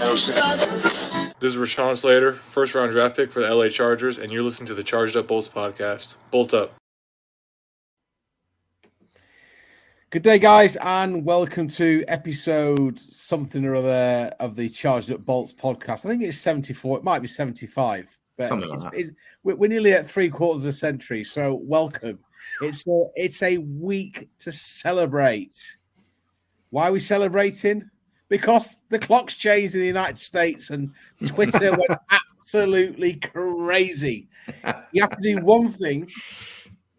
This is Rashawn Slater, first round draft pick for the LA Chargers, and you're listening to the Charged Up Bolts podcast. Bolt up. Good day, guys, and welcome to episode something or other of the Charged Up Bolts podcast. I think it's 74. It might be 75, but something like that. We're nearly at 3/4 of a century, so welcome. It's a week to celebrate. Why are we celebrating? Because the clock's changed in the United States and Twitter went absolutely crazy. You have to do one thing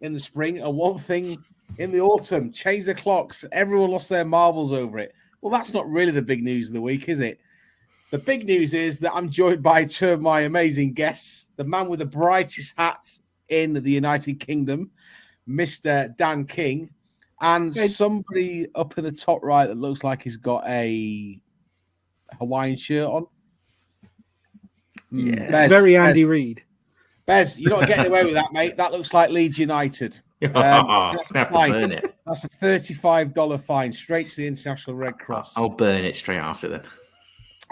in the spring and one thing in the autumn. Change the clocks. Everyone lost their marbles over it. Well, that's not really the big news of the week, is it? The big news is that I'm joined by two of my amazing guests, the man with the brightest hat in the United Kingdom, Mr. Dan King, and somebody up in the top right that looks like he's got a Hawaiian shirt on. Yeah, it's very Andy Reid. Bez, you're not getting away with that, mate. That looks like Leeds United. That's a fine. Burn it. That's a $35 fine straight to the International Red Cross. I'll burn it straight after that.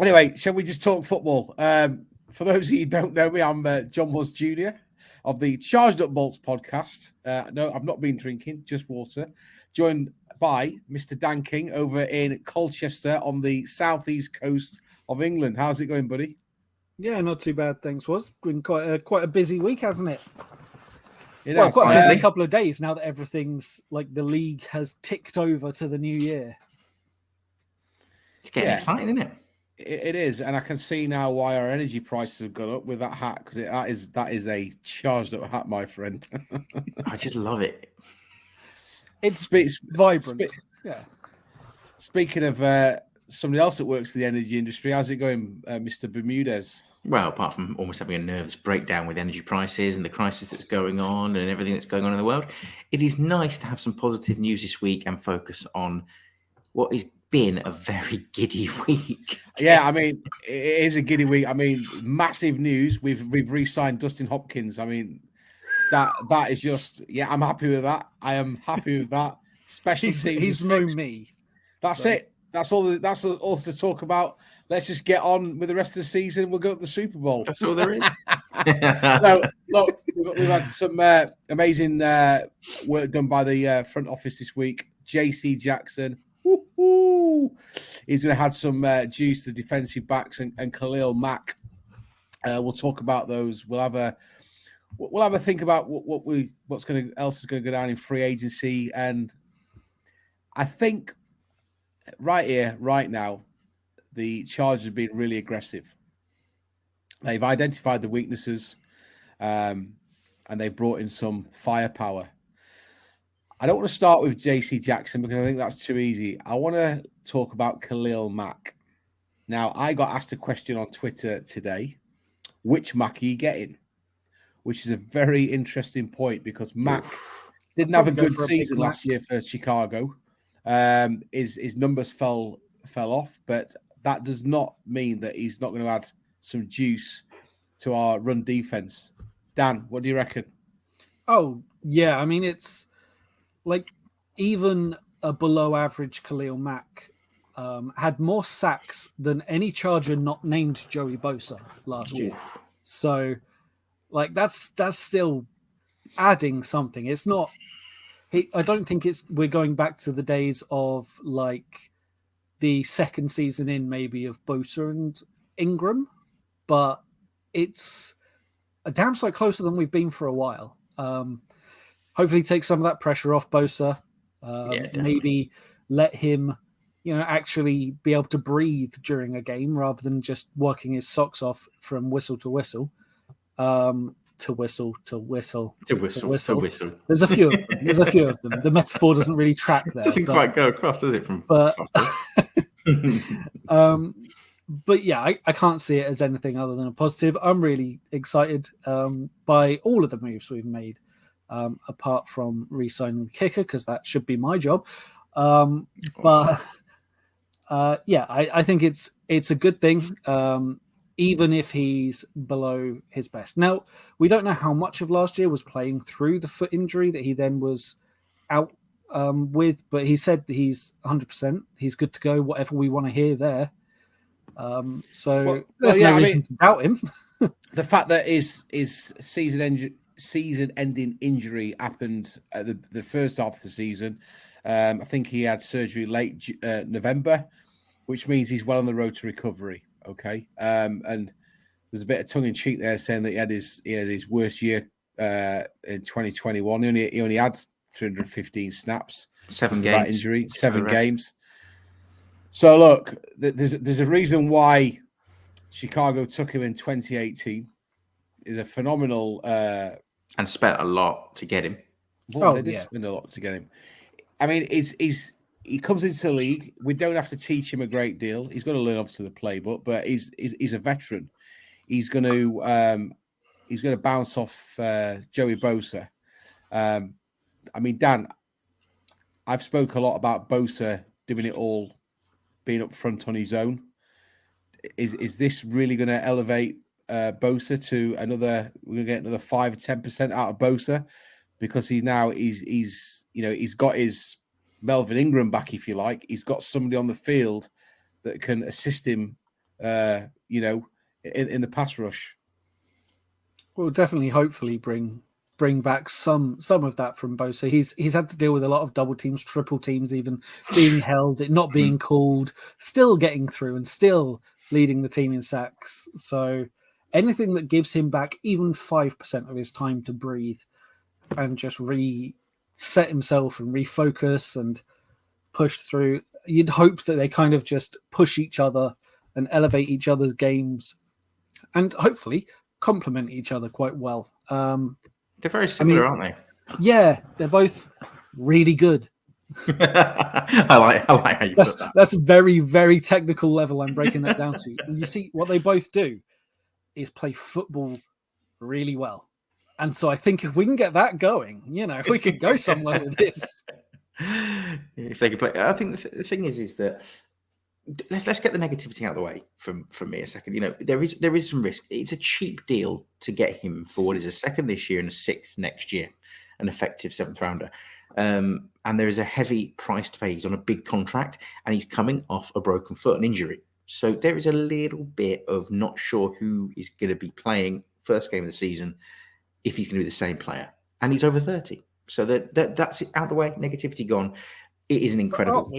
Anyway, shall we just talk football? For those of you who don't know me, I'm John Buzz Jr. of the Charged Up Bolts podcast. No, I've not been drinking, just water. Joined by Mr. Dan King over in Colchester on the southeast coast of England. How's it going, buddy? Yeah, not too bad, thanks. Was been quite a busy week, hasn't it? Quite a busy couple of days now that everything's like the league has ticked over to the new year. It's getting exciting, isn't it? It is, and I can see now why our energy prices have gone up with that hat, because that is a charged up hat, my friend. I just love it. It's vibrant. Yeah. Speaking of somebody else that works in the energy industry, how's it going, Mr. Bermudez? Well, apart from almost having a nervous breakdown with energy prices and the crisis that's going on and everything that's going on in the world, it is nice to have some positive news this week and focus on what has been a very giddy week. Yeah, I mean, it is a giddy week. I mean, massive news. We've re-signed Dustin Hopkins. I mean, that is just, I'm happy with that. I am happy with that. Special teams. He's no me. That's it. That's all to talk about. Let's just get on with the rest of the season. We'll go to the Super Bowl. That's all there is. No, look, we've had some amazing work done by the front office this week. JC Jackson. Woo-hoo. He's going to have some juice to defensive backs and Khalil Mack. We'll talk about those. We'll have a think about what's else is going to go down in free agency, and I think right here, right now, the Chargers have been really aggressive. They've identified the weaknesses, and they brought in some firepower. I don't want to start with JC Jackson because I think that's too easy. I want to talk about Khalil Mack. Now, I got asked a question on Twitter today. Which Mack are you getting? Which is a very interesting point because Mack didn't have a good season last year for Chicago. His numbers fell off, but that does not mean that he's not going to add some juice to our run defense. Dan, what do you reckon? Oh, yeah. I mean, it's like even a below average Khalil Mack had more sacks than any Charger not named Joey Bosa last year. So like that's still adding something. It's not, I don't think we're going back to the days of like the second season in maybe of Bosa and Ingram, but it's a damn sight closer than we've been for a while. Hopefully take some of that pressure off Bosa. Maybe let him, actually be able to breathe during a game rather than just working his socks off from whistle to whistle. To whistle. There's a few of them. The metaphor doesn't really track there. It doesn't quite go across, does it? But yeah, I can't see it as anything other than a positive. I'm really excited by all of the moves we've made, apart from re-signing the kicker, because that should be my job. I think it's a good thing. Even if he's below his best. Now, we don't know how much of last year was playing through the foot injury that he then was out with, but he said that he's 100%. He's good to go, whatever we want to hear there. So there's no reason to doubt him. The fact that his season-ending injury happened at the first half of the season. I think he had surgery late November, which means he's well on the road to recovery. Okay, and there's a bit of tongue-in-cheek there saying that he had his worst year in 2021. He only had 315 snaps. 7 games. That injury, 7 games. So look, there's a reason why Chicago took him in 2018. He's a phenomenal and spent a lot to get him. Well, they did spend a lot to get him. I mean, he comes into the league. We don't have to teach him a great deal. He's got to learn obviously the playbook, but he's a veteran. He's going to bounce off Joey Bosa. I mean, Dan, I've spoke a lot about Bosa doing it all, being up front on his own. Is this really going to elevate Bosa to another? We're going to get another 5 or 10% out of Bosa because he's got his Melvin Ingram back, if you like. He's got somebody on the field that can assist him, in the pass rush. We'll definitely, hopefully, bring back some of that from Bosa. He's had to deal with a lot of double teams, triple teams, even being held, it not being called, still getting through and still leading the team in sacks. So anything that gives him back even 5% of his time to breathe and just reset himself and refocus and push through, you'd hope that they kind of just push each other and elevate each other's games and hopefully complement each other quite well. They're very similar, aren't they? Yeah, they're both really good. I like how you put that. That's a very, very technical level I'm breaking that down to. And you see, what they both do is play football really well. And so I think if we can get that going, if we can go somewhere with this. If they could play. I think the thing is that let's get the negativity out of the way from me a second. There is some risk. It's a cheap deal to get him for what is a second this year and a 6th next year, an effective 7th rounder. And there is a heavy price to pay. He's on a big contract and he's coming off a broken foot and injury. So there is a little bit of not sure who is going to be playing first game of the season if he's going to be the same player. And he's over 30. So that's it out of the way. Negativity gone. It is an incredible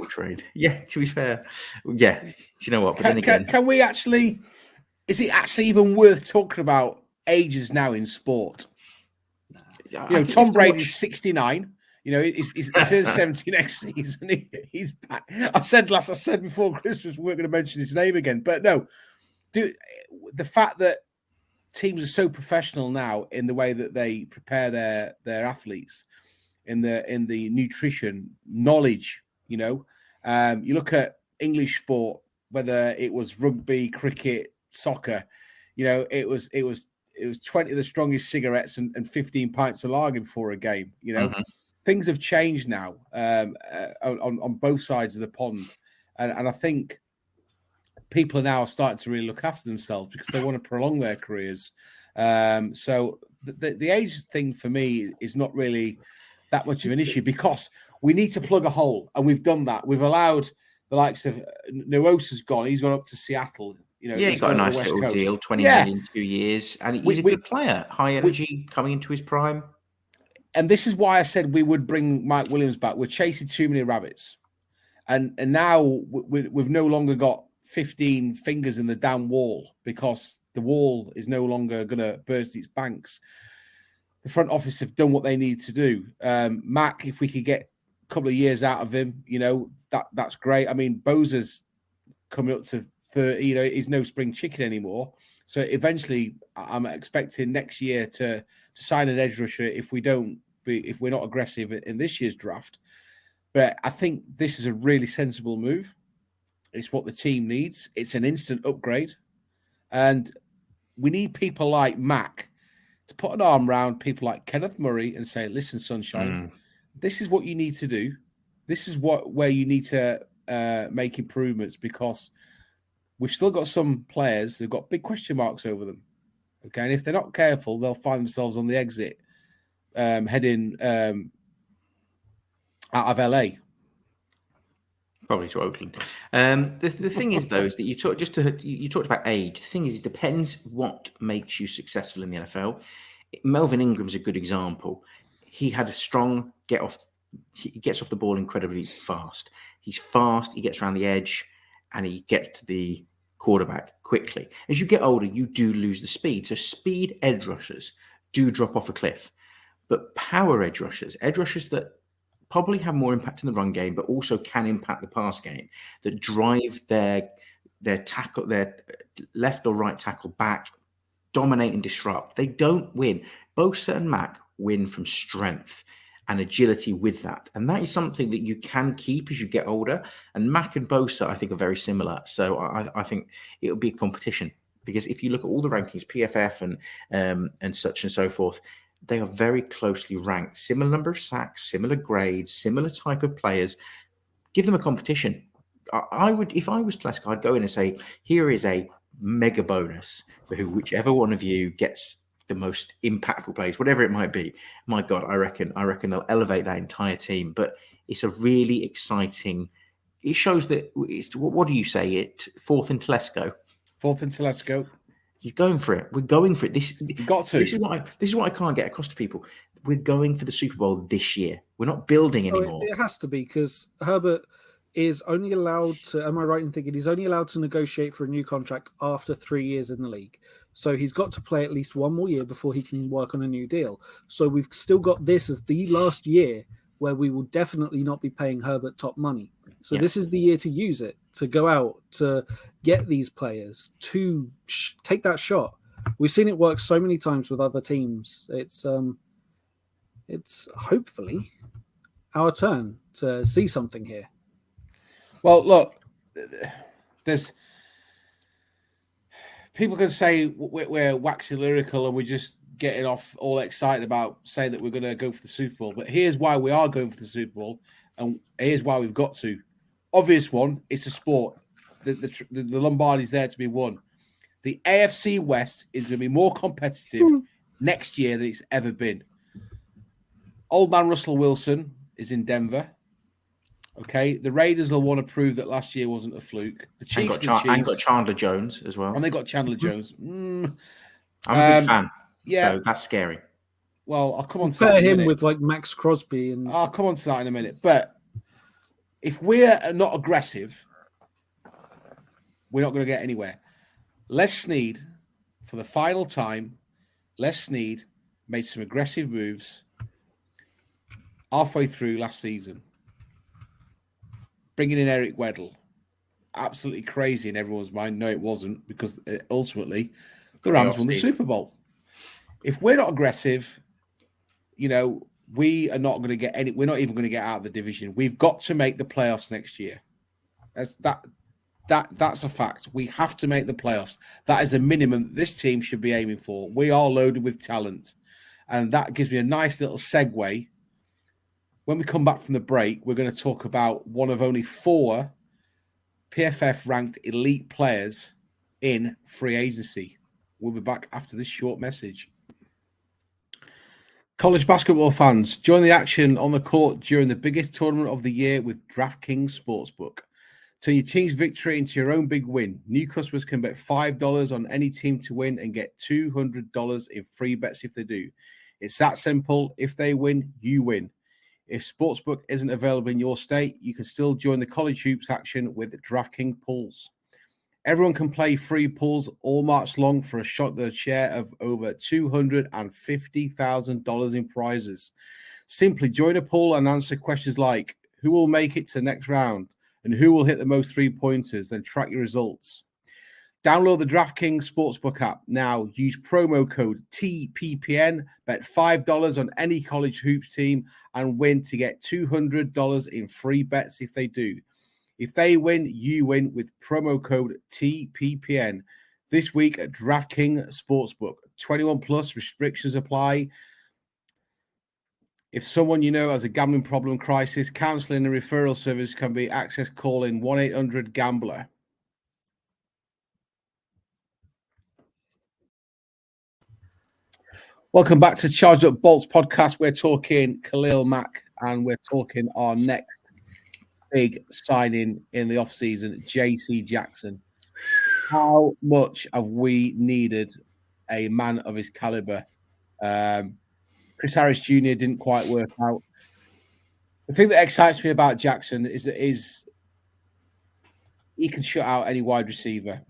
trade. Yeah, to be fair. Yeah, do you know what? But then again, can we actually? Is it actually even worth talking about ages now in sport? Tom Brady's 69. He's turns 70 next season. He's back. I said before Christmas we weren't going to mention his name again, but no. The fact that teams are so professional now in the way that they prepare their athletes. In the nutrition knowledge, you look at English sport, whether it was rugby, cricket, soccer, it was 20 of the strongest cigarettes and 15 pints of lager before a game. Things have changed now on both sides of the pond, and I think people are now starting to really look after themselves because they want to prolong their careers. So the age thing for me is not really that much of an issue because we need to plug a hole, and we've done that. We've allowed the likes of Nwosu's gone. He's gone up to Seattle. He's got a nice little deal, 20 million, 2 years, and he's a good player, high energy, coming into his prime. And this is why I said we would bring Mike Williams back. We're chasing too many rabbits, and now we've no longer got 15 fingers in the damn wall because the wall is no longer going to burst its banks. The front office have done what they need to do. Mac, if we could get a couple of years out of him, that's great. I mean, Bosa's coming up to 30. He's no spring chicken anymore. So eventually, I'm expecting next year to sign an edge rusher if we're not aggressive in this year's draft. But I think this is a really sensible move. It's what the team needs. It's an instant upgrade, and we need people like Mac to put an arm around people like Kenneth Murray and say, listen, Sunshine, this is what you need to do. This is where you need to make improvements because we've still got some players who've got big question marks over them. Okay. And if they're not careful, they'll find themselves on the exit heading out of LA. Probably to Oakland. The thing is, though, is that you talked about age. The thing is, it depends what makes you successful in the NFL. Melvin Ingram's a good example. He had a strong he gets off the ball incredibly fast. He's fast, he gets around the edge, and he gets to the quarterback quickly. As you get older, you do lose the speed. So speed edge rushers do drop off a cliff. But power edge rushers that probably have more impact in the run game, but also can impact the pass game, that drive their tackle, their left or right tackle back, dominate and disrupt. They don't win. Bosa and Mack win from strength and agility with that. And that is something that you can keep as you get older. And Mack and Bosa, I think, are very similar. So I think it'll be a competition, because if you look at all the rankings, PFF and such and so forth, they are very closely ranked. Similar number of sacks, similar grades, similar type of players. Give them a competition. I would, if I was Telesco, I'd go in and say, here is a mega bonus for whichever one of you gets the most impactful players, whatever it might be. My God, I reckon they'll elevate that entire team. But it's a really exciting. It shows that. What do you say? Fourth in Telesco. Fourth in Telesco. He's going for it. We're going for it. This is what I can't get across to people. We're going for the Super Bowl this year. We're not building anymore. It has to be, because Herbert is only allowed to. Am I right in thinking he's only allowed to negotiate for a new contract after 3 years in the league? So he's got to play at least one more year before he can work on a new deal. So we've still got this as the last year where we will definitely not be paying Herbert top money. So This is the year to use it, to go out, to get these players, to take that shot. We've seen it work so many times with other teams. It's hopefully our turn to see something here. Well, look, there's people can say we're waxy lyrical and we're just getting off all excited about saying that we're going to go for the Super Bowl. But here's why we are going for the Super Bowl, and here's why we've got to. Obvious one, it's a sport. The Lombardi's there to be won. The AFC West is going to be more competitive next year than it's ever been. Old man Russell Wilson is in Denver. Okay, the Raiders will want to prove that last year wasn't a fluke. The Chiefs, and got Chandler Jones as well, and they got Chandler Jones. I'm a big fan. Yeah, so that's scary. Well, I'll come on to that in a minute. With like Max Crosby, and I'll come on to that in a minute. But if we're not aggressive, we're not going to get anywhere. Les Snead, for the final time, Les Snead made some aggressive moves halfway through last season. Bringing in Eric Weddle. Absolutely crazy in everyone's mind. No, it wasn't, because ultimately the Rams won the Super Bowl. If we're not aggressive, we are not going to get any. We're not even going to get out of the division. We've got to make the playoffs next year. That's a fact. We have to make the playoffs. That is a minimum this team should be aiming for. We are loaded with talent, and that gives me a nice little segue. When we come back from the break, we're going to talk about one of only 4 PFF-ranked elite players in free agency. We'll be back after this short message. College basketball fans, join the action on the court during the biggest tournament of the year with DraftKings Sportsbook. Turn your team's victory into your own big win. New customers can bet $5 on any team to win and get $200 in free bets if they do. It's that simple. If they win, you win. If Sportsbook isn't available in your state, you can still join the college hoops action with DraftKings Pools. Everyone can play free pools all March long for a shot at their share of over $250,000 in prizes. Simply join a pool and answer questions like, who will make it to the next round and who will hit the most 3-pointers, then track your results. Download the DraftKings Sportsbook app now. Use promo code TPPN. Bet $5 on any college hoops team and win to get $200 in free bets if they do. If they win, you win with promo code TPPN. This week at DraftKings Sportsbook. 21 plus restrictions apply. If someone you know has a gambling problem crisis, counseling and referral service can be accessed. Call in 1-800-GAMBLER. Welcome back to Charged Up Bolts podcast. We're talking Khalil Mack, and we're talking our next big signing in the offseason, JC Jackson. How much have we needed a man of his caliber? Chris Harris Jr. didn't quite work out. The thing that excites me about Jackson is he can shut out any wide receiver.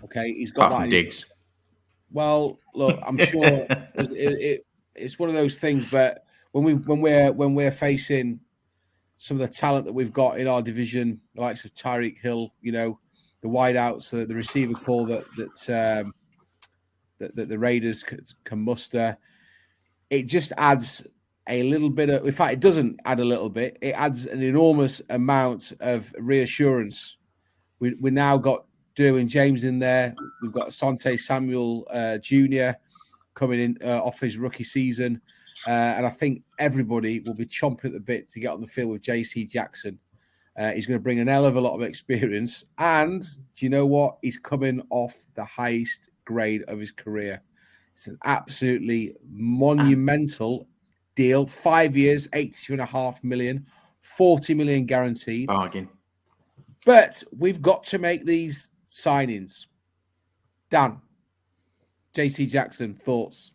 Okay, he's got Apart from that. Diggs. Well, look, I'm sure it's one of those things. But when we're facing some of the talent that we've got in our division, the likes of Tyreek Hill, the wideouts, the receiver call that the Raiders can muster, it just adds a little bit of. In fact, it doesn't add a little bit. It adds an enormous amount of reassurance. We now got Derwin James in there. We've got Asante Samuel Jr. coming in off his rookie season. And I think everybody will be chomping at the bit to get on the field with JC Jackson. He's going to bring an hell of a lot of experience. And do you know what? He's coming off the highest grade of his career. It's an absolutely monumental deal. 5 years, $82.5 million, $40 million guaranteed. Bargain. But we've got to make these signings. Dan, JC Jackson, thoughts?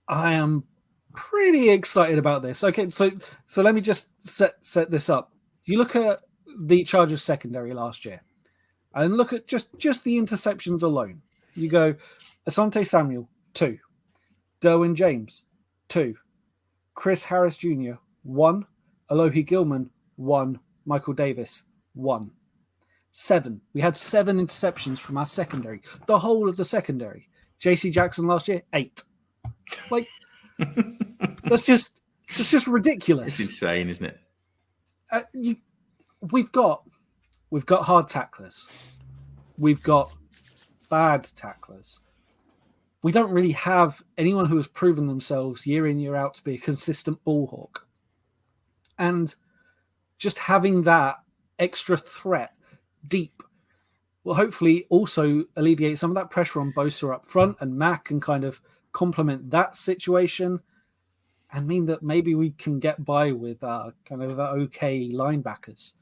I am pretty excited about this. Okay, so let me just set this up. You look at the Chargers secondary last year and look at just the interceptions alone. You go Asante Samuel, 2. Derwin James, 2. Chris Harris Jr., 1. Alohi Gilman, 1. Michael Davis, 1. 7. We had 7 interceptions from our secondary. The whole of the secondary. JC Jackson last year, 8. Like, that's just ridiculous. It's insane, isn't it? We've got hard tacklers. We've got bad tacklers. We don't really have anyone who has proven themselves year in, year out to be a consistent ball hawk. And just having that extra threat deep will hopefully also alleviate some of that pressure on Bosa up front, and Mac can kind of complement that situation and mean that maybe we can get by with kind of okay linebackers.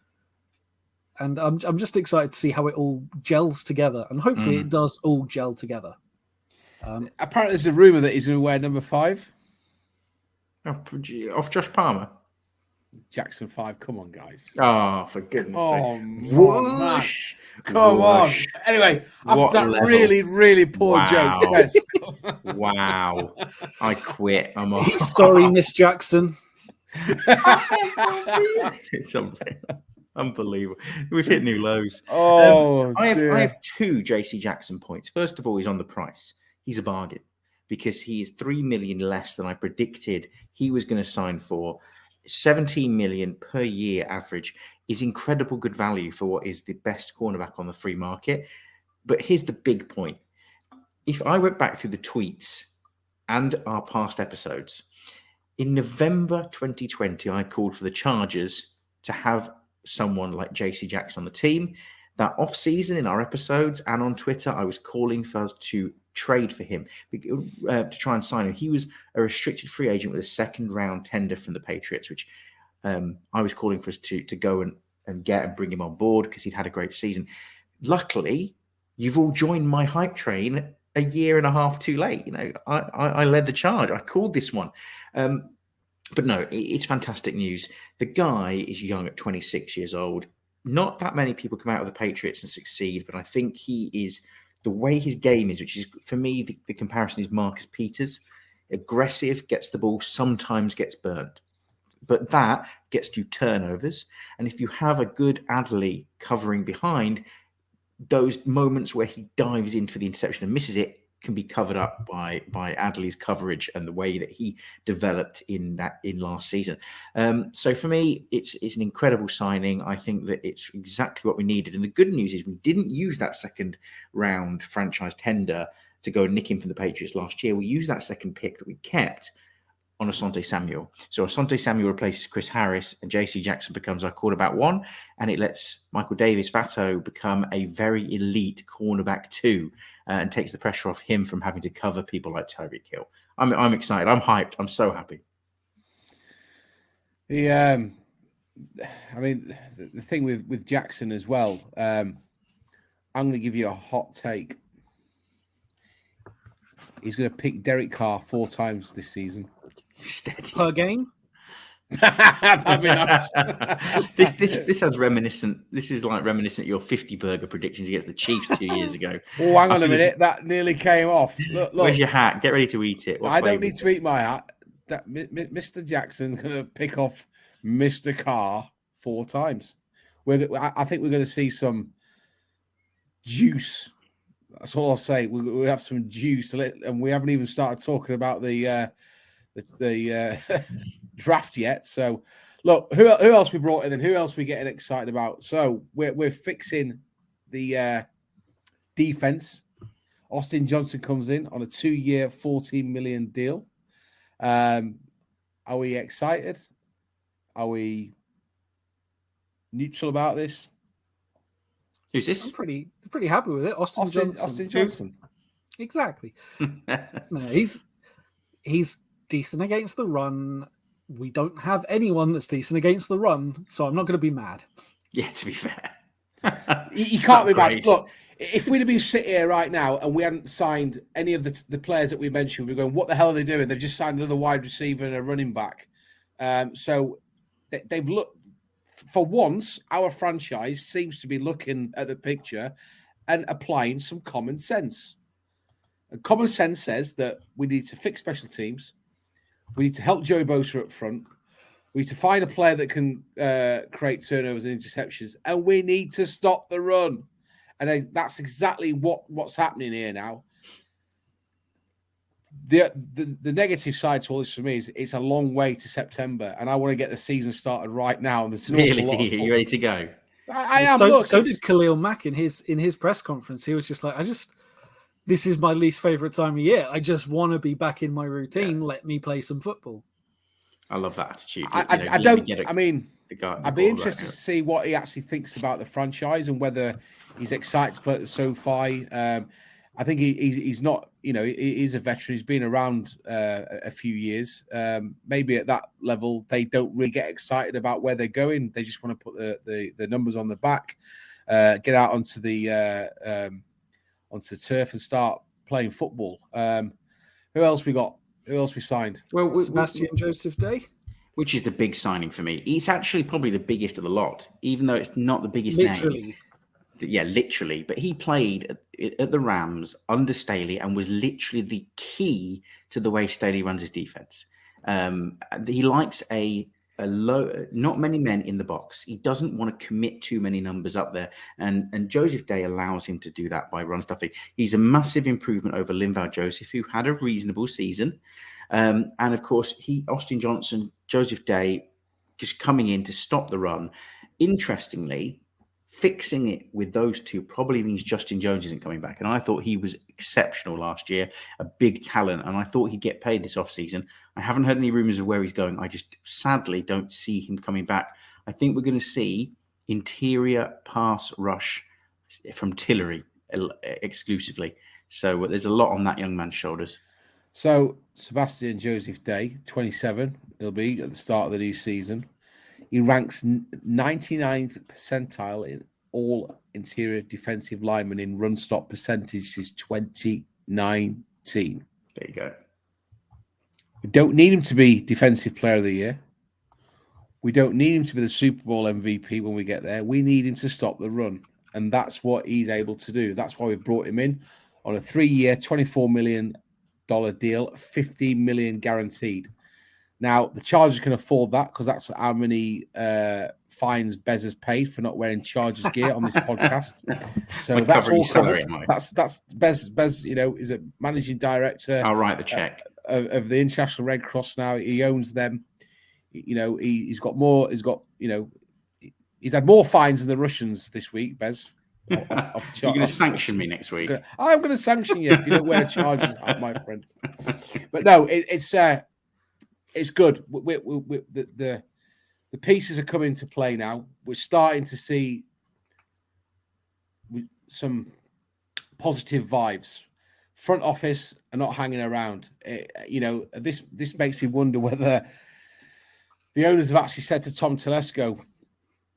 And I'm just excited to see how it all gels together, and hopefully it does all gel together. Apparently, there's a rumor that he's going to wear number 5. Off Josh Palmer. Jackson 5. Come on, guys. Oh, for goodness sake. Whoosh. Come on. Anyway, after that really, really poor joke. Yes. Wow. I quit. I'm off. Sorry, Miss Jackson. It's unbelievable. We've hit new lows. I have 2 JC Jackson points. First of all, he's on the price. He's a bargain because he is $3 million less than I predicted he was going to sign for. $17 million per year average is incredible good value for what is the best cornerback on the free market. But here's the big point. If I went back through the tweets and our past episodes, in November 2020, I called for the Chargers to have someone like JC Jackson on the team. That off-season in our episodes and on Twitter, I was calling for us to trade for him, to try and sign him. He was a restricted free agent with a second-round tender from the Patriots, which I was calling for us to go and get and bring him on board because he'd had a great season. Luckily, you've all joined my hype train a year and a half too late. I led the charge. I called this one. But no, it's fantastic news. The guy is young at 26 years old. Not that many people come out of the Patriots and succeed, but I think he is, the way his game is, which is, for me, the comparison is Marcus Peters. Aggressive, gets the ball, sometimes gets burned. But that gets you turnovers. And if you have a good Adderley covering behind, those moments where he dives in for the interception and misses it can be covered up by Adderley's coverage and the way that he developed in last season. So for me, it's an incredible signing. I think that it's exactly what we needed. And the good news is we didn't use that second round franchise tender to go and nick him from the Patriots last year. We used that second pick that we kept on Asante Samuel. So Asante Samuel replaces Chris Harris and JC Jackson becomes our quarterback 1, and it lets Michael Davis Vato become a very elite cornerback 2 and takes the pressure off him from having to cover people like Tyreek Hill. I'm excited. I'm hyped. I'm so happy. I mean, the thing with Jackson as well. I'm going to give you a hot take. He's going to pick Derek Carr 4 times this season. Steady. Per game. That'd be nice. this has reminiscent. This is like reminiscent of your 50 burger predictions against the Chiefs 2 years ago. Oh, hang on a minute. That nearly came off. Look. Where's your hat? Get ready to eat it. I don't need to eat my hat. That Mr. Jackson's going to pick off Mr. Carr 4 times. I think we're going to see some juice. That's all I'll say. We'll have some juice, and we haven't even started talking about the draft yet. So, look, who else we brought in, and who else we getting excited about? So we're fixing the defense. Austin Johnson comes in on a 2-year, $14 million deal. Are we excited? Are we neutral about this? Who's this? I'm pretty happy with it. Austin Johnson. Exactly. No, he's decent against the run. We don't have anyone that's decent against the run, so I'm not going to be mad. Yeah, to be fair. You can't be mad. Look, if we'd have been sitting here right now and we hadn't signed any of the players that we mentioned, we're going, what the hell are they doing? They've just signed another wide receiver and a running back. So they've looked, for once, our franchise seems to be looking at the picture and applying some common sense. And common sense says that we need to fix special teams. We need to help Joey Bosa up front. We need to find a player that can create turnovers and interceptions. And we need to stop the run. And that's exactly what's happening here now. The negative side to all this for me is it's a long way to September, and I want to get the season started right now. And there's really, you ready to go? I am. So did Khalil Mack in his press conference. He was just like, this is my least favorite time of year. I just want to be back in my routine. Yeah. Let me play some football. I love that attitude. I'd be interested to see what he actually thinks about the franchise and whether he's excited to play at the SoFi. I think he's not, he's a veteran. He's been around a few years. Maybe at that level, they don't really get excited about where they're going. They just want to put the numbers on the back, get out onto the turf and start playing football. Who else we got? Who else we signed? Well, Sebastian Joseph Day. Which is the big signing for me. It's actually probably the biggest of the lot, even though it's not the biggest name. Yeah, literally. But he played at the Rams under Staley and was literally the key to the way Staley runs his defense. He likes a low, not many men in the box. He doesn't want to commit too many numbers up there. And Joseph Day allows him to do that by run stuffing. He's a massive improvement over Linval Joseph, who had a reasonable season. And of course, Austin Johnson, Joseph Day, just coming in to stop the run. Interestingly, fixing it with those two probably means Justin Jones isn't coming back. And I thought he was exceptional last year, a big talent. And I thought he'd get paid this offseason. I haven't heard any rumors of where he's going. I just sadly don't see him coming back. I think we're going to see interior pass rush from Tillery exclusively. So there's a lot on that young man's shoulders. So Sebastian Joseph Day, 27, he'll be at the start of the new season. He ranks 99th percentile in all interior defensive linemen in run stop percentage since 2019. There you go. We don't need him to be Defensive Player of the Year. We don't need him to be the Super Bowl MVP when we get there. We need him to stop the run. And that's what he's able to do. That's why we brought him in on a 3-year, $24 million deal, $15 million guaranteed. Now, the Chargers can afford that because that's how many fines Bez has paid for not wearing Chargers gear on this podcast. So that's all covered. That's Bez, is a managing director. I'll write the check. Of the International Red Cross now. He owns them. He's got more. He's had more fines than the Russians this week, Bez. Off the chart. You're going to sanction me next week. I'm going to sanction you if you don't wear a Chargers hat, my friend. But no, it's good. The pieces are coming to play now. We're starting to see some positive vibes. Front office are not hanging around. This makes me wonder whether the owners have actually said to Tom Telesco,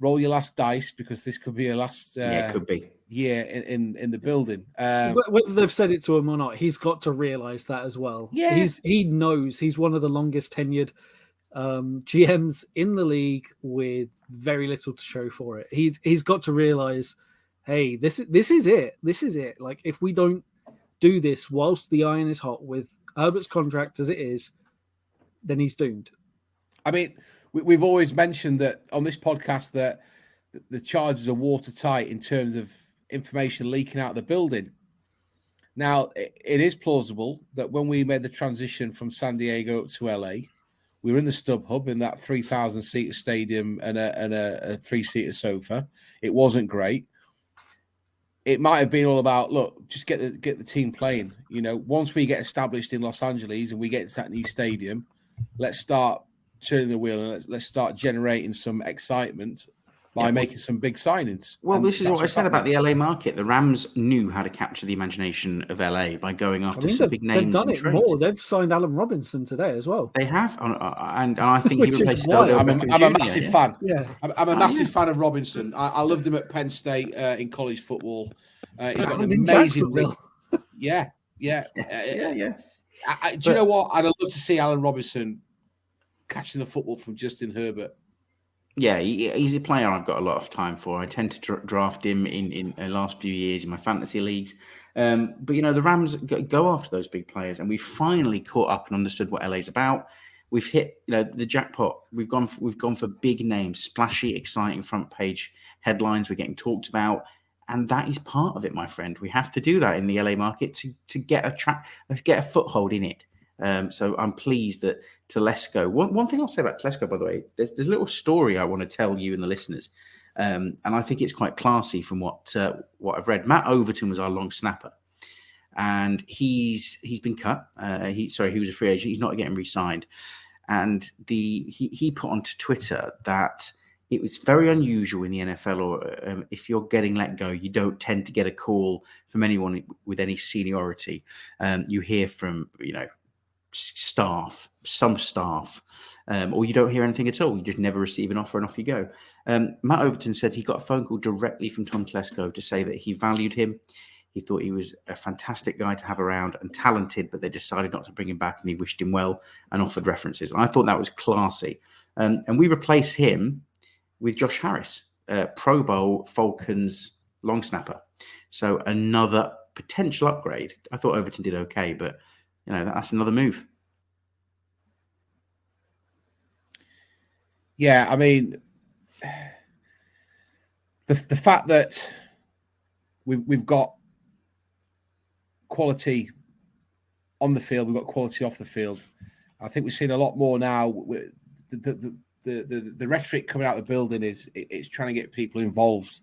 roll your last dice because this could be your last Yeah, it could be. year in the building. Whether they've said it to him or not, he's got to realise that as well. Yeah. He knows he's one of the longest tenured GMs in the league with very little to show for it. He's got to realise, hey, this is it. This is it. Like, if we don't do this whilst the iron is hot with Herbert's contract as it is, then he's doomed. I mean, we've always mentioned that on this podcast that the Chargers are watertight in terms of information leaking out of the building. Now, it is plausible that when we made the transition from San Diego up to LA, we were in the StubHub in that 3,000-seater stadium and a 3-seater sofa. It wasn't great. It might have been all about, look, just get the team playing. You know, once we get established in Los Angeles and we get into that new stadium, let's start turning the wheel and let's start generating some excitement by making some big signings. Well, And this is that's what I what's said about happening. the LA market. The Rams knew how to capture the imagination of LA by going I after mean, some big names. they've done and it trades. more. They've signed Allen Robinson today as well. They have, and I think he Which is replaces wild. Odell I'm Beckham a Jr., massive yeah. fan. Yeah. I'm a massive fan of Robinson. I loved him at Penn State in college football. He's got an In amazing. Jacksonville. Yeah. Yes, yeah. Do you know what? I'd love to see Allen Robinson catching the football from Justin Herbert. Yeah, he's a player I've got a lot of time for. I tend to draft him in the last few years in my fantasy leagues. But, you know, the Rams go after those big players, and we finally caught up and understood what LA's about. We've hit, you know, the jackpot. We've gone for big names, splashy, exciting front page headlines. We're getting talked about, and that is part of it, my friend. We have to do that in the LA market to get a foothold in it. So I'm pleased that Telesco. One thing I'll say about Telesco, by the way, there's a little story I want to tell you and the listeners, and I think it's quite classy from what I've read. Matt Overton was our long snapper, and he's been cut. He was a free agent. He's not getting re-signed, and he put onto Twitter that it was very unusual in the NFL, or if you're getting let go, you don't tend to get a call from anyone with any seniority. You hear from, you know, some staff, or you don't hear anything at all. You just never receive an offer and off you go. Matt Overton said he got a phone call directly from Tom Telesco to say that he valued him. He thought he was a fantastic guy to have around and talented, but they decided not to bring him back, and he wished him well and offered references. I thought that was classy. And we replaced him with Josh Harris, Pro Bowl Falcons long snapper. So another potential upgrade. I thought Overton did okay, but you know, that's another move. Yeah, I mean, the fact that we've got quality on the field, we've got quality off the field. I think we've seen a lot more now. The rhetoric coming out of the building is it's trying to get people involved,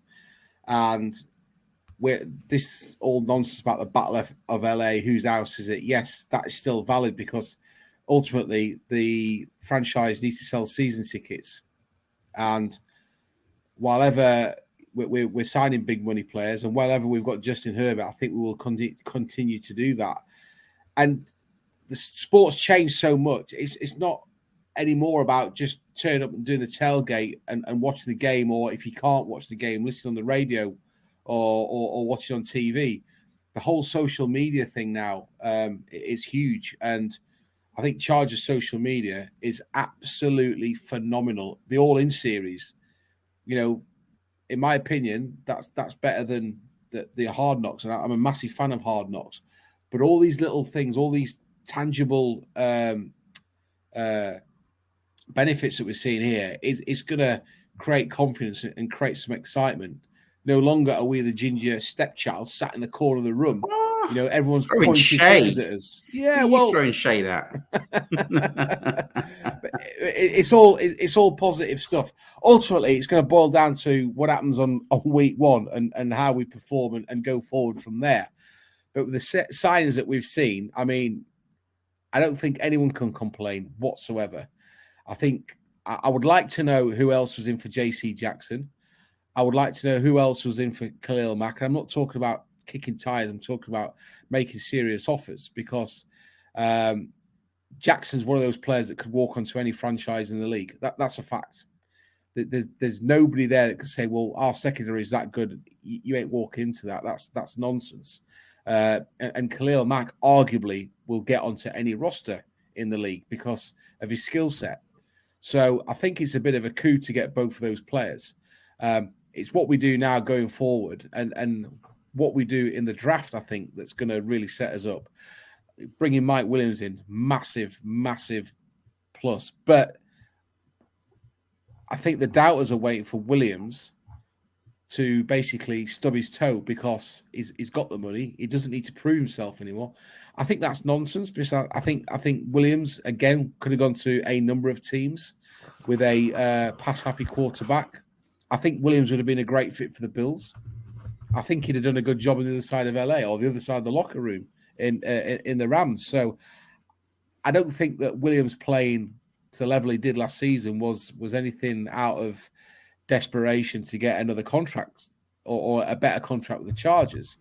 and this all nonsense about the Battle of LA, whose house is it? Yes, that is still valid because ultimately the franchise needs to sell season tickets, and while ever we're signing big money players, and while ever we've got Justin Herbert, I think we will continue to do that. And the sport's changed so much; it's not anymore about just turning up and doing the tailgate and watching the game, or if you can't watch the game, listen on the radio or watch it on TV. The whole social media thing now is huge, and I think Chargers social media is absolutely phenomenal. The All In series, you know, in my opinion, that's better than the Hard Knocks, and I'm a massive fan of Hard Knocks. But all these little things, all these tangible benefits that we're seeing here is going to create confidence and create some excitement. No longer are we the ginger stepchild sat in the corner of the room. You know, everyone's Throwing pointing shade fingers at us. Yeah, Who are you well, throwing shade at. it's all positive stuff. Ultimately, it's going to boil down to what happens on week one and how we perform and go forward from there. But with the signs that we've seen, I mean, I don't think anyone can complain whatsoever. I think I would like to know who else was in for J.C. Jackson. I would like to know who else was in for Khalil Mack. I'm not talking about kicking tires. I'm talking about making serious offers, because Jackson's one of those players that could walk onto any franchise in the league. That's a fact. There's nobody there that could say, well, our secondary is that good. You ain't walking into that. That's nonsense. And Khalil Mack arguably will get onto any roster in the league because of his skill set. So I think it's a bit of a coup to get both of those players. It's what we do now going forward and what we do in the draft, I think, that's going to really set us up. Bringing Mike Williams in, massive, massive plus. But I think the doubters are waiting for Williams to basically stub his toe because he's got the money. He doesn't need to prove himself anymore. I think that's nonsense because I think Williams, again, could have gone to a number of teams with a pass-happy quarterback. I think Williams would have been a great fit for the Bills. I think he'd have done a good job on the other side of LA or the other side of the locker room in the Rams. So I don't think that Williams playing to the level he did last season was anything out of desperation to get another contract or a better contract with the Chargers.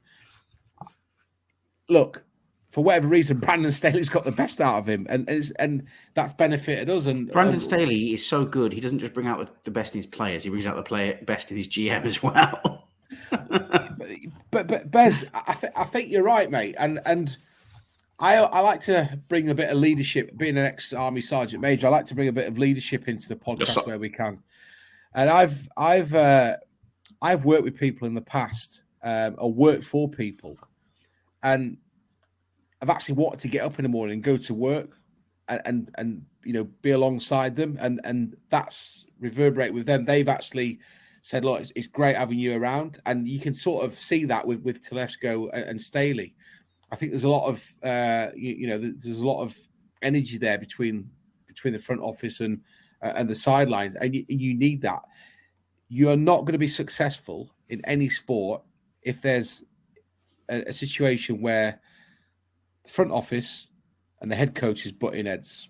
Look, for whatever reason, Brandon Staley's got the best out of him, and that's benefited us. And Brandon Staley is so good; he doesn't just bring out the best in his players; he brings out the best in his GM as well. but Bez, I think you're right, mate, and I like to bring a bit of leadership. Being an ex-Army Sergeant Major, I like to bring a bit of leadership into the podcast where we can. And I've worked with people in the past, or worked for people, and I've actually wanted to get up in the morning and go to work, and be alongside them, and that's reverberate with them. They've actually said, "Look, it's great having you around," and you can sort of see that with Telesco and Staley. I think there's a lot of there's a lot of energy there between the front office and the sidelines, and you need that. You are not going to be successful in any sport if there's a situation where the front office and the head coach is butting heads,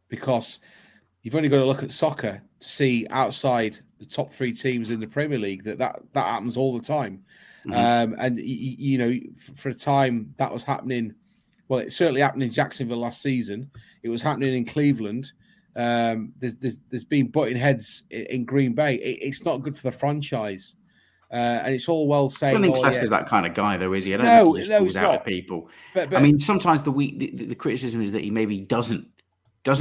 because you've only got to look at soccer to see outside the top three teams in the Premier League that happens all the time. Mm-hmm. And for a time that was happening. Well, it certainly happened in Jacksonville last season. It was happening in Cleveland. There's been butting heads in Green Bay. It's not good for the franchise, and it's all well saying. I don't think Telesco's that kind of guy, though, is he? I don't think he just calls out at people. But I mean, sometimes the criticism is that he maybe doesn't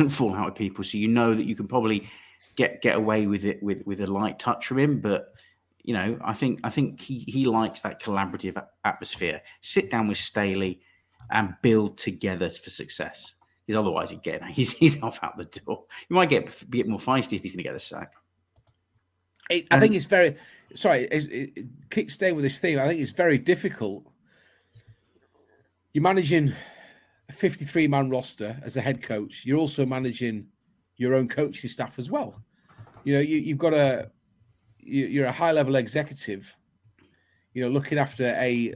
fall out with people, so you know that you can probably get away with it with a light touch from him. But I think he likes that collaborative atmosphere. Sit down with Staley and build together for success. Because otherwise, he's off out the door. You might get a bit more feisty if he's going to get the sack. I think it's very keep staying with this theme. I think it's very difficult. You're managing a 53-man roster as a head coach. You're also managing your own coaching staff as well. You've got you're a high-level executive. Looking after a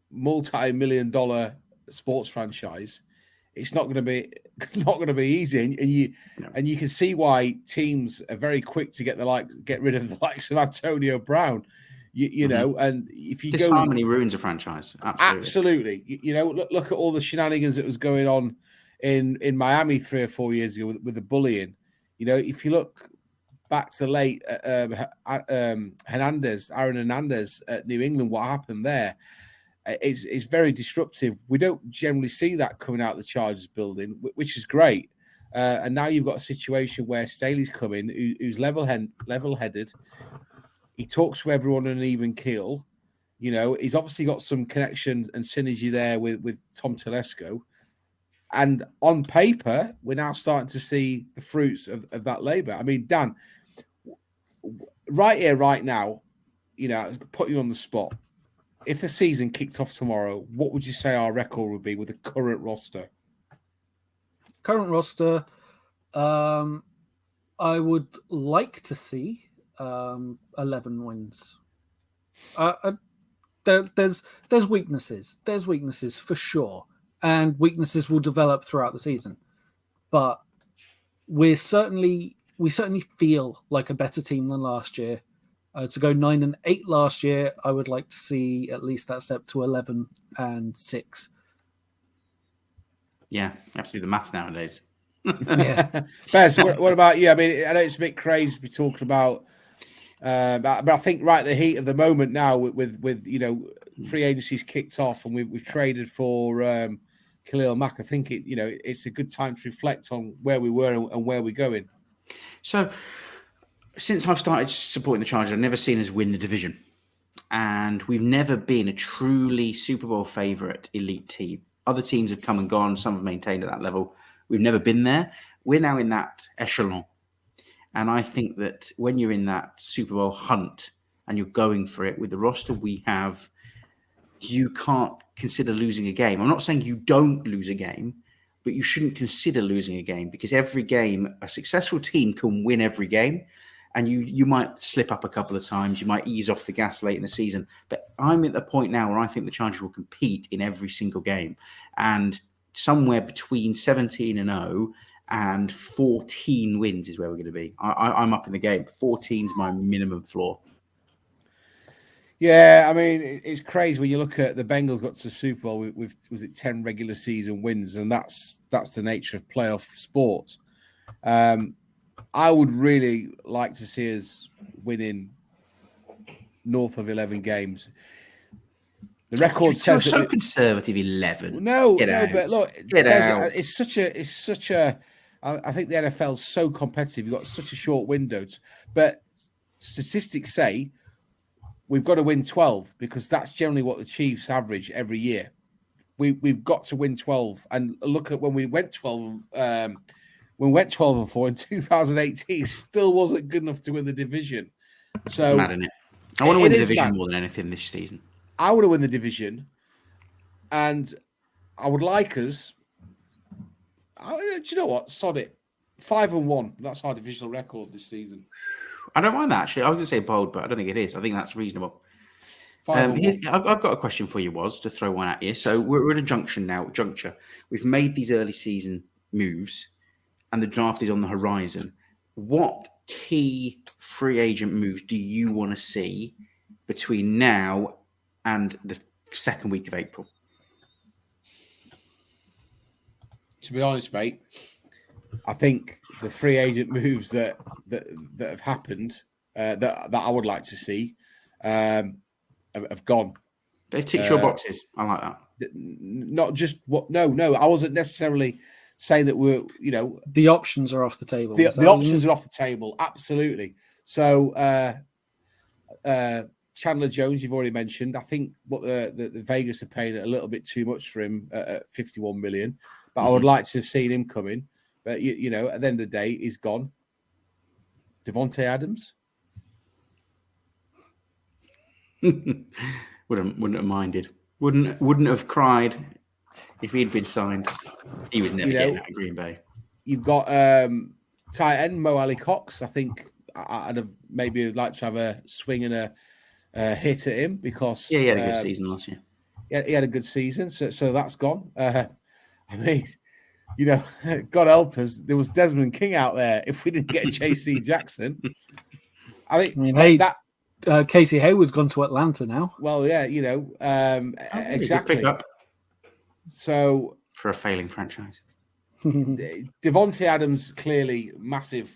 multi-million-dollar sports franchise. It's not going to be easy, and you can see why teams are very quick to get rid of the likes of Antonio Brown. And if you disharmony ruins a franchise. Absolutely. Look at all the shenanigans that was going on in Miami 3 or 4 years ago with the bullying. If you look back to the late Aaron Hernandez at New England, what happened there? It's very disruptive. We don't generally see that coming out of the Chargers building, which is great. And now you've got a situation where Staley's coming, who's level-headed. He talks to everyone on an even keel. He's obviously got some connection and synergy there with Tom Telesco. And on paper, we're now starting to see the fruits of that labor. I mean, Dan, right here, right now, put you on the spot. If the season kicked off tomorrow, what would you say our record would be with the current roster? Current roster, I would like to see 11 wins. There's weaknesses. There's weaknesses for sure, and weaknesses will develop throughout the season. But we certainly feel like a better team than last year. To go 9-8 last year, I would like to see at least that step to 11-6. Yeah, absolutely. The math nowadays. Yeah. Bez, what about you? I mean, I know it's a bit crazy to be talking about, but I think right at the heat of the moment now, with free agencies kicked off and we've traded for Khalil Mack. I think it's a good time to reflect on where we were and where we're going. So, since I've started supporting the Chargers, I've never seen us win the division. And we've never been a truly Super Bowl favourite elite team. Other teams have come and gone. Some have maintained at that level. We've never been there. We're now in that echelon. And I think that when you're in that Super Bowl hunt and you're going for it with the roster we have, you can't consider losing a game. I'm not saying you don't lose a game, but you shouldn't consider losing a game, because every game, a successful team can win every game. And you might slip up a couple of times. You might ease off the gas late in the season. But I'm at the point now where I think the Chargers will compete in every single game. And somewhere between 17-0 and 14 wins is where we're going to be. I'm up in the game. 14 is my minimum floor. Yeah, I mean, it's crazy when you look at the Bengals got to the Super Bowl with was it 10 regular season wins, and that's the nature of playoff sport. I would really like to see us winning north of 11 games. The record says so conservative 11. No, Get out. but look, out. It's such a. I think the NFL is so competitive. You've got such a short window, but statistics say we've got to win 12, because that's generally what the Chiefs average every year. We've got to win 12, and look at when we went 12. When we went 12-4 in 2018, still wasn't good enough to win the division. So mad, isn't it? I want to win the division more than anything this season. I want to win the division, and I would like us. Do you know what? Sod it. 5-1. That's our divisional record this season. I don't mind that, actually. I was going to say bold, but I don't think it is. I think that's reasonable. I've got a question for you, to throw one at you. So we're at a juncture. We've made these early season moves, and the draft is on the horizon. What key free agent moves do you want to see between now and the second week of April? To be honest, mate, I think the free agent moves that have happened that I would like to see have gone. They've ticked your boxes. I like that. Not just what. No. I wasn't necessarily saying that we're. The options are off the table. The options are off the table. Absolutely. So Chandler Jones, you've already mentioned. I think what the Vegas are paying a little bit too much for him at 51 million. But I would like to have seen him coming. But at the end of the day, he's gone. Devontae Adams. Wouldn't have minded. Wouldn't have cried if he'd been signed. He was never getting out of Green Bay. You've got tight end Mo Ali Cox. I think I'd have maybe like to have a swing and a hit at him, because he had a good season last year. Yeah, he had a good season, so that's gone. I mean, God help us, there was Desmond King out there if we didn't get JC Jackson. Casey Hayward's gone to Atlanta now. Well, yeah, exactly. So for a failing franchise, Devontae Adams clearly massive.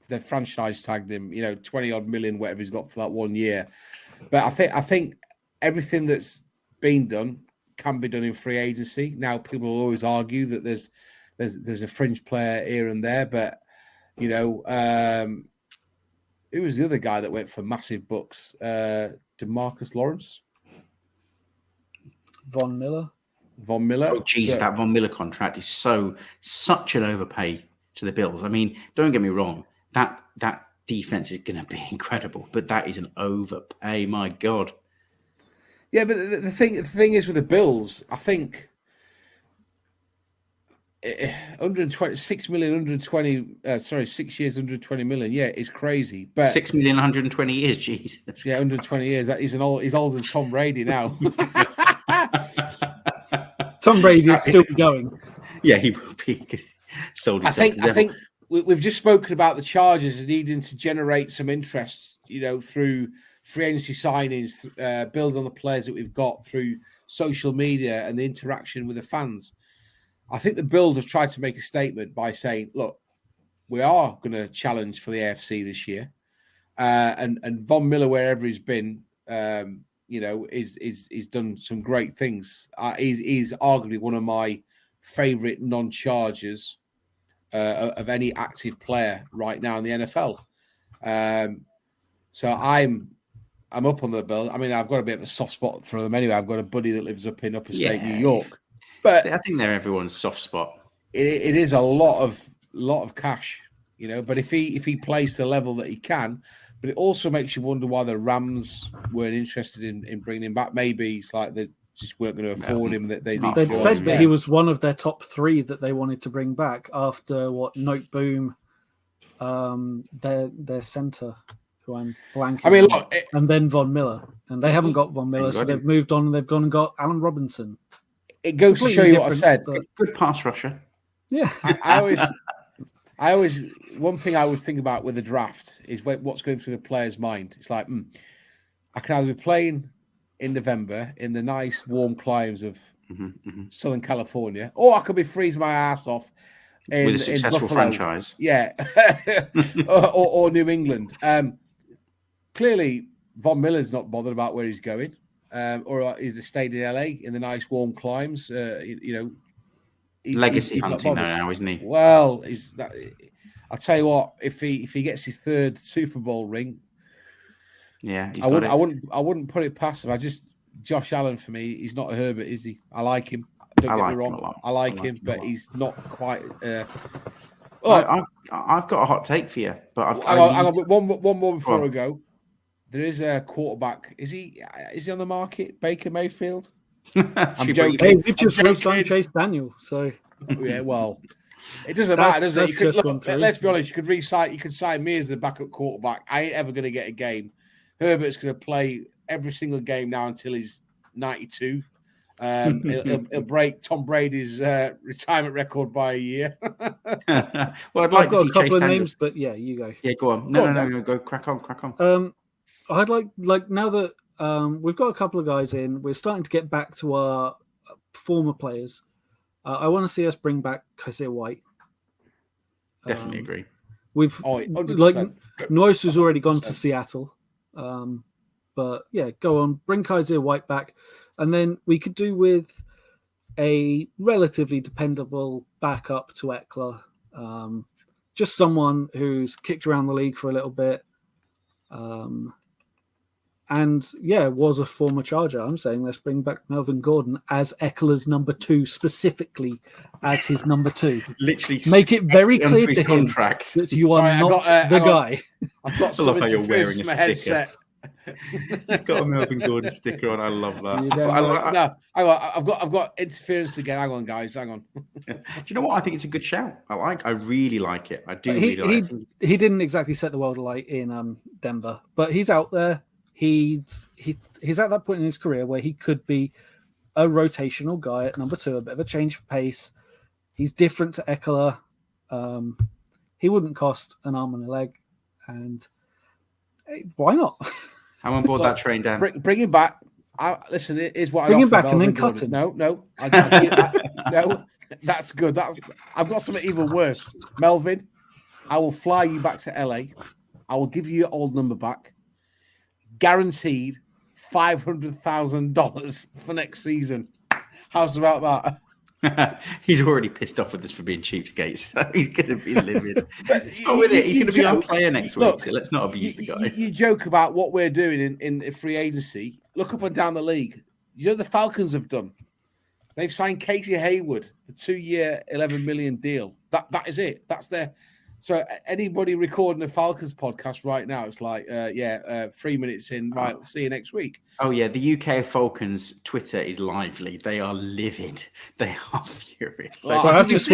They've franchise tagged him, 20 odd million, whatever he's got for that 1 year. But I think everything that's been done can be done in free agency. Now, people will always argue that there's a fringe player here and there, but who was the other guy that went for massive bucks? DeMarcus Lawrence, Von Miller. Oh, geez, that Von Miller contract is such an overpay to the Bills. I mean, don't get me wrong. That defense is going to be incredible, but that is an overpay. My God. Yeah, but the thing is with the Bills, I think 6 million, 120. 6 years, 120 million. Yeah, it's crazy. But 6 million, 120 years. Jeez. Yeah, 120 years. He's older than Tom Brady now. Tom Brady will still be going. Yeah, he will be. Sold himself. I think we've just spoken about the Chargers needing to generate some interest, through free agency signings, build on the players that we've got through social media and the interaction with the fans. I think the Bills have tried to make a statement by saying, look, we are going to challenge for the AFC this year. And Von Miller, wherever he's been, he's done some great things. He's arguably one of my favorite non-Chargers of any active player right now in the NFL. So I'm up on the Bills. I mean, I've got a bit of a soft spot for them anyway. I've got a buddy that lives up in Upper State New York, but I think they're everyone's soft spot. It is a lot of cash, But if he plays to the level that he can, but it also makes you wonder why the Rams weren't interested in bringing him back. Maybe it's like they just weren't going to afford him. That they'd said that he was one of their top 3 that they wanted to bring back after Note Boom, their center, who I'm blanking. I mean, look, and then Von Miller, and they haven't got Von Miller, so they've moved on and they've gone and got Allen Robinson. It goes to show you what I said. Good pass rusher. Yeah, I always one thing I always think about with the draft is what's going through the player's mind. It's like, I can either be playing in November in the nice warm climes of Southern California, or I could be freezing my ass off with a successful franchise. Yeah, or New England. Clearly, Von Miller's not bothered about where he's going, or he's stayed in LA in the nice warm climes. Legacy hunting now, isn't he? Well, I'll tell you what. If he gets his 3rd Super Bowl ring, I wouldn't put it past him. Josh Allen for me, he's not a Herbert, is he? I like him. Don't get me wrong. I like him, but he's not quite. I've got a hot take for you, but one more before I go. There is a quarterback. Is he on the market? Baker Mayfield. I'm joking. Hey, we've just re-signed Chase Daniel, so yeah. Well, it doesn't matter, does it? Let's be honest. You could sign me as the backup quarterback. I ain't ever going to get a game. Herbert's going to play every single game now until he's 92. He'll break Tom Brady's retirement record by a year. Well, I'd like I've got to see a couple Chase of Daniel. names, but yeah, you go. Yeah, go on. No, go crack on. I'd like now that we've got a couple of guys in, we're starting to get back to our former players. I want to see us bring back Kaiser White. Definitely agree. We've 100%. Noyce has already gone to Seattle, but yeah, go on, bring Kaiser White back, and then we could do with a relatively dependable backup to Eckler, just someone who's kicked around the league for a little bit. And yeah, was a former Charger. I'm saying let's bring back Melvin Gordon as Eckler's number 2, specifically as his number 2. Literally, make it very clear to him contract that you are not the guy. I've got I love how you're interference wearing in a my sticker. headset. He's got a Melvin Gordon sticker on. I love that. I've got interference again. Hang on, guys. Hang on. Do you know what? I think it's a good shout. I really like it. I do really like it. He didn't exactly set the world alight in Denver, but he's out there. He's at that point in his career where he could be a rotational guy at number 2, a bit of a change of pace. He's different to Eckler. He wouldn't cost an arm and a leg, and why not? I'm on board that train, Dan. Bring him back. Listen, here's what bring I him back and then Gordon. cut him. No, no, that's good. I've got something even worse. Melvin, I will fly you back to LA. I will give you your old number back. Guaranteed $500,000 for next season. How's about that? He's already pissed off with us for being cheapskates. So he's going to be livid. He's going to be our player next week. So let's not abuse the guy. You joke about what we're doing in free agency. Look up and down the league. You know the Falcons have done. They've signed Casey Hayward, a 2-year, $11 million deal. That is it. That's their. So anybody recording a Falcons podcast right now, it's like, 3 minutes in, right, see you next week. Oh, yeah, the UK Falcons Twitter is lively. They are livid. They are furious. So I've just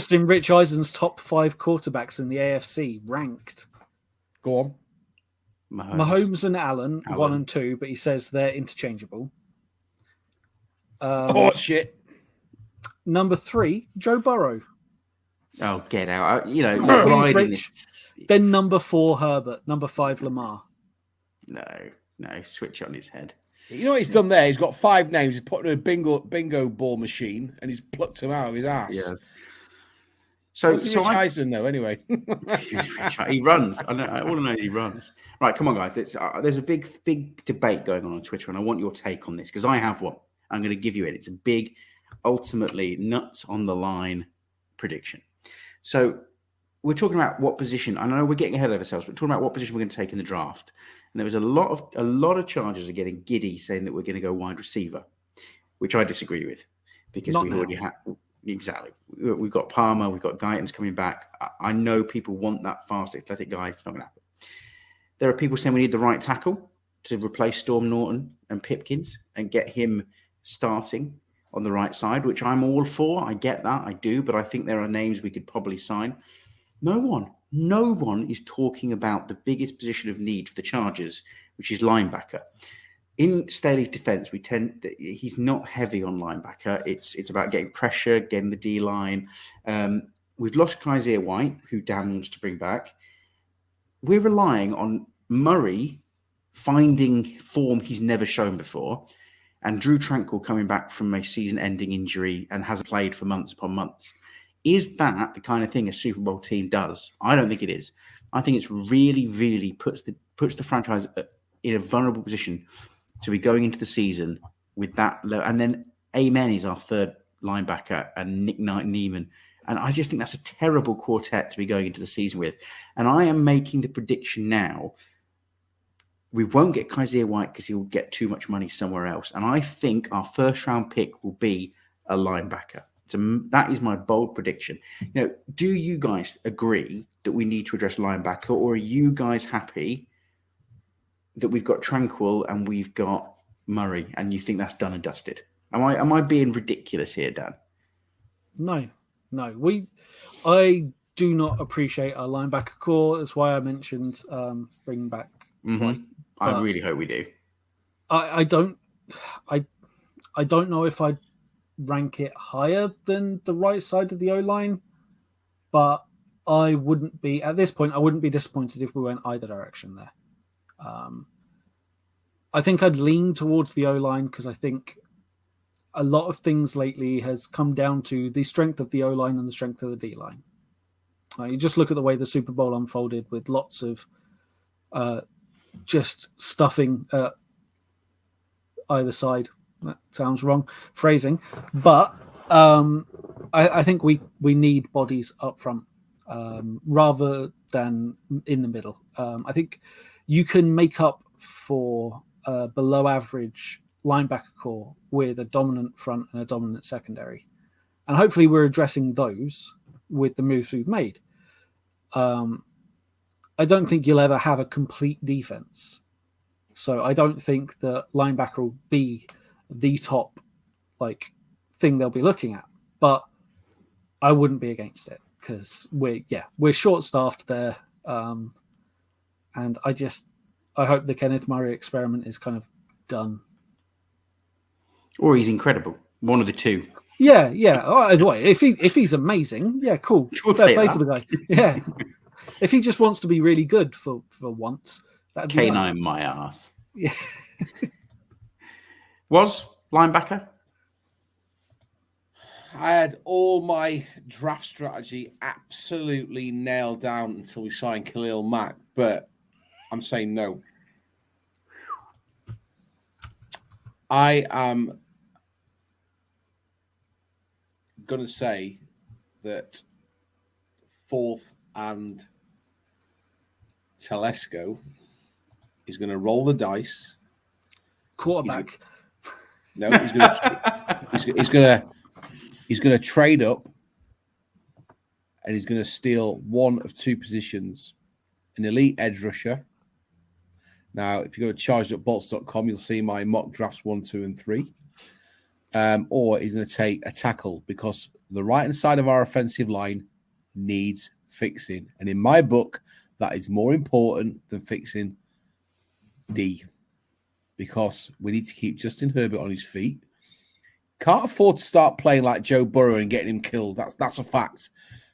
seen Rich Eisen's top 5 quarterbacks in the AFC ranked. Go on. Mahomes and Allen, 1 and 2, but he says they're interchangeable. Shit. Number 3, Joe Burrow. Oh, get out. Then number 4, Herbert. Number 5, Lamar. No, switch on his head. You know what he's done there? He's got 5 names. He's put in a bingo ball machine and he's plucked them out of his ass. Yes. So, What's Rich Eisen though? Anyway, he runs. I know. All I know is he runs. Right, come on, guys. There's a big debate going on Twitter, and I want your take on this because I have one. I'm going to give you it. It's a big, ultimately nuts on the line prediction. So we're talking about what position. I know we're getting ahead of ourselves, but we're talking about what position we're going to take in the draft. And there was a lot of Chargers are getting giddy saying that we're going to go wide receiver, which I disagree with because we already have. Exactly. We've got Palmer, we've got Guyton's coming back. I know people want that fast, athletic guy. It's not going to happen. There are people saying we need the right tackle to replace Storm Norton and Pipkins and get him starting on the right side, which I'm all for. I get that. I do. But I think there are names we could probably sign. No one is talking about the biggest position of need for the Chargers, which is linebacker. In Staley's defense, he's not heavy on linebacker. It's about getting pressure, getting the D line. We've lost Kaiser White, who Dan wants to bring back. We're relying on Murray finding form he's never shown before, and Drew Tranquill coming back from a season-ending injury and hasn't played for months upon months. Is that the kind of thing a Super Bowl team does? I don't think it is. I think it's really, really puts the franchise in a vulnerable position to be going into the season with that low. And then Amen is our third linebacker and Nick Neiman. And I just think that's a terrible quartet to be going into the season with. And I am making the prediction now. We won't get Kaiser White because he'll get too much money somewhere else. And I think our first round pick will be a linebacker. So that is my bold prediction. Do you guys agree that we need to address linebacker, or are you guys happy that we've got Tranquill and we've got Murray, and you think that's done and dusted? Am I being ridiculous here, Dan? No. I do not appreciate our linebacker core. That's why I mentioned bringing back. Mm-hmm. I really hope we do. I don't know if I'd rank it higher than the right side of the O-line, but I wouldn't be disappointed if we went either direction there. I think I'd lean towards the O-line because I think a lot of things lately has come down to the strength of the O-line and the strength of the D-line. You just look at the way the Super Bowl unfolded with lots of just stuffing either side. That sounds wrong phrasing, but I think we need bodies up front rather than in the middle. I think you can make up for below average linebacker core with a dominant front and a dominant secondary, and hopefully we're addressing those with the moves we've made. I don't think you'll ever have a complete defense, so I don't think that linebacker will be the top thing they'll be looking at, but I wouldn't be against it because we're short staffed there, and I hope the Kenneth Murray experiment is kind of done, or he's incredible. One of the two. Yeah. Either way, if he's amazing, yeah, cool. We'll Fair play that. to the guy. Yeah. If he just wants to be really good for once, that'd be K9 nice. my ass. Yeah. Was linebacker? I had all my draft strategy absolutely nailed down until we signed Khalil Mack, but I'm saying no. I am going to say that fourth and Telesco is going to roll the dice. Quarterback. He's going to trade up, and he's going to steal one of two positions: an elite edge rusher. Now, if you go to chargedupbolts.com, you'll see my mock drafts 1, 2, and 3. Or he's going to take a tackle because the right-hand side of our offensive line needs fixing. And in my book, that is more important than fixing D, because we need to keep Justin Herbert on his feet. Can't afford to start playing like Joe Burrow and getting him killed. That's a fact.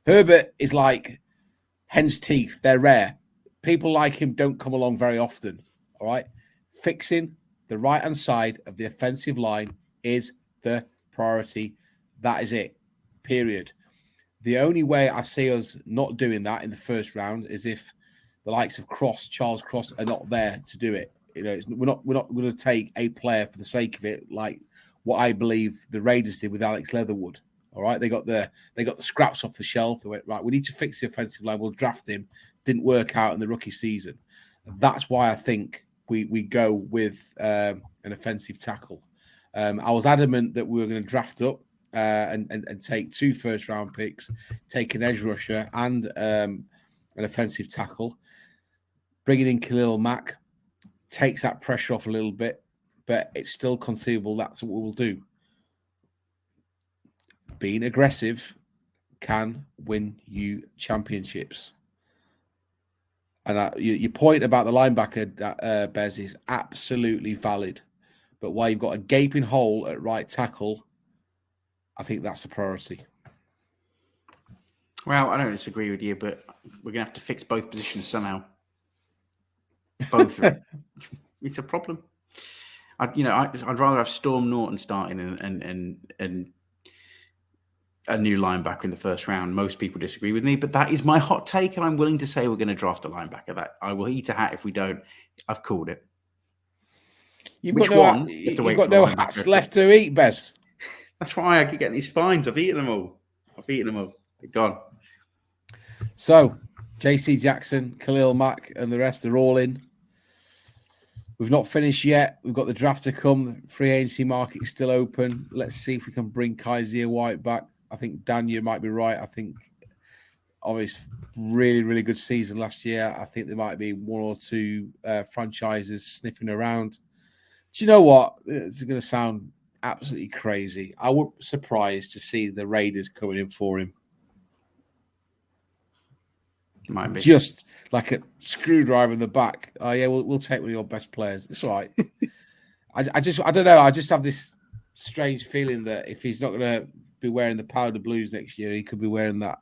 Herbert is like hen's teeth. They're rare. People like him don't come along very often. All right. Fixing The right-hand side of the offensive line is the priority. That is it, period. The only way I see us not doing that in the first round is if the likes of Charles Cross are not there to do it. We're not going to take a player for the sake of it, like what I believe the Raiders did with Alex Leatherwood. All right, they got the scraps off the shelf. They went, right, we need to fix the offensive line. We'll draft him. Didn't work out in the rookie season. That's why I think we go with an offensive tackle. I was adamant that we were going to draft up and take 2 first-round picks, take an edge rusher and an offensive tackle. Bringing in Khalil Mack takes that pressure off a little bit, but it's still conceivable that's what we'll do. Being aggressive can win you championships. And your point about the linebacker, Bez, is absolutely valid. But while you've got a gaping hole at right tackle, I think that's a priority. Well, I don't disagree with you, but we're going to have to fix both positions somehow. Both. It's a problem. I'd rather have Storm Norton starting and a new linebacker in the first round. Most people disagree with me, but that is my hot take, and I'm willing to say we're going to draft a linebacker. That I will eat a hat if we don't. I've called it. You've got no hats left to eat, Bez. That's why I keep getting these fines. I've eaten them all. They're gone. So, JC Jackson, Khalil Mack, and the rest are all in. We've not finished yet. We've got the draft to come. The free agency market's still open. Let's see if we can bring Kaiser White back. I think Daniel might be right. I think obviously really, really good season last year. I think there might be 1 or 2 franchises sniffing around. Do you know what? It's going to sound absolutely crazy. I wouldn't be surprised to see the Raiders coming in for him. Might be. Just like a screwdriver in the back. Oh yeah, we'll take one of your best players. It's all right. I don't know. I just have this strange feeling that if he's not going to be wearing the powder blues next year, he could be wearing that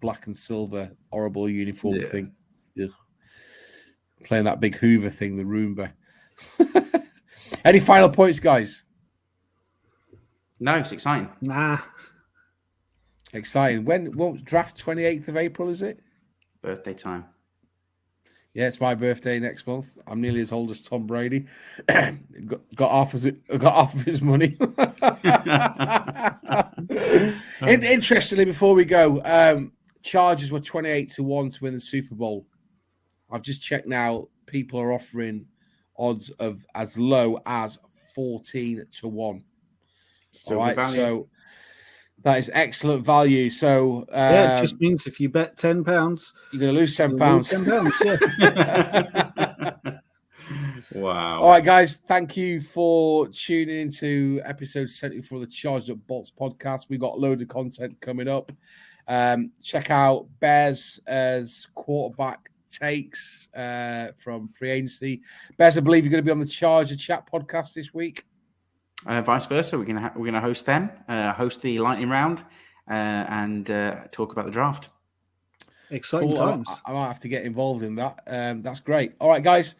black and silver horrible uniform thing. Ugh. Playing that big Hoover thing, the Roomba. Any final points, guys? No, it's exciting. Nah. Exciting. When draft 28th of April, is it? Birthday time. Yeah, it's my birthday next month. I'm nearly as old as Tom Brady. got half of his money. Interestingly, before we go, Chargers were 28-1 to win the Super Bowl. I've just checked now. People are offering odds of as low as 14-1. Still all right, value. so that is excellent value. So it just means if you bet £10, you're going to lose £10. £10, yeah. Wow. All right, guys. Thank you for tuning into episode 74 of the Charged Up Bolts podcast. We've got a load of content coming up. Check out Bez as quarterback takes from free agency. Bez, I believe you're going to be on the Charger Chat podcast this week. Vice versa, we're gonna host them, host the lightning round, and talk about the draft. Exciting times. I might have to get involved in that. That's great. All right, guys.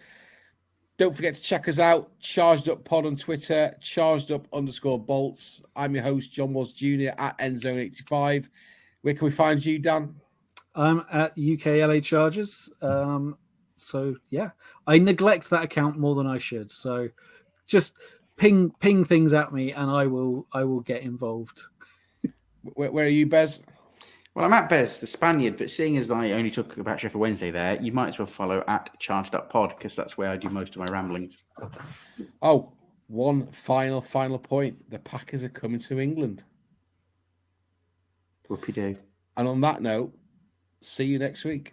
Don't forget to check us out. Charged Up Pod on Twitter. Charged Up _Bolts. I'm your host, John Was Jr. at Endzone85. Where can we find you, Dan? I'm at UKLA Chargers. So yeah, I neglect that account more than I should. So just ping things at me, and I will get involved. Where are you, Bez? Well, I'm at Bez, the Spaniard, but seeing as I only talk about Sheffield Wednesday there, you might as well follow at Charged Up Pod, because that's where I do most of my ramblings. Oh, one final point. The Packers are coming to England. Whoopie-doo. And on that note, see you next week.